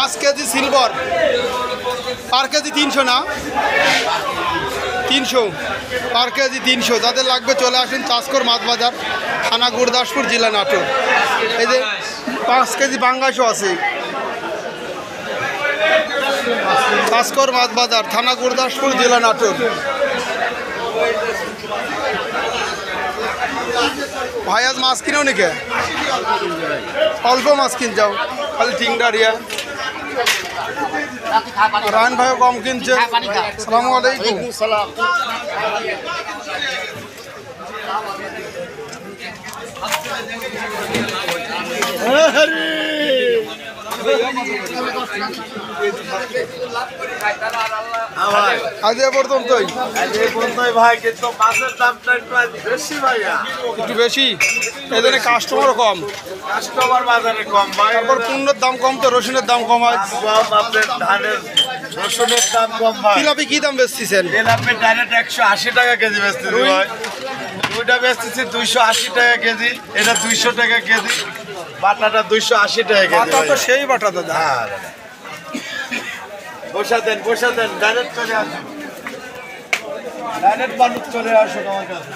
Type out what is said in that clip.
5 KG silver পার KG 300 না 300 পার KG 300। যাদের লাগবে চলে আসুন চাষকর মাছ বাজার, থানা গুরদাসপুর, জেলা নাটোর। এই যে 5 কেজি বাঙ্গাসও আছে। চাষকর মাছ বাজার, থানা গুরদাসপুর, জেলা নাটোর। ভাই আজ মাছ কিনেও নাকি? অল্প মাছ কিন যাও, খালি টিংডারিয়া। রায়ন ভাইও কম কিনছে। আসসালামু আলাইকুম। আজ এ পর্যন্তই ভাই, কিন্তু মাছের দামটা একটু বেশি ভাইয়া, একটু বেশি, এই জন্য কাস্টমারও কম, কাস্টমার বাজারে কম ভাই। তারপর পণ্যের দাম কম তো রসুনের দাম কম হয়। কম আপনার ধানের রসুনের দাম কম ভাই। জিলাপি কি দাম বেচতেছেন? আপনি ডাইরেক্ট 180 টাকা কেজি বেচতেছি ভাই। দুইটা বেচতেছি 280 টাকা কেজি, এটা 200 টাকা কেজি, বাটাটা 280 টাকা কেজি। বাটা তো সেই বাটা দাদা। হ্যাঁ, বসা দেন ডাইরেক্ট চলে আসুন, ডাইরেক্ট মানুষ চলে আসুন আমার কাছে।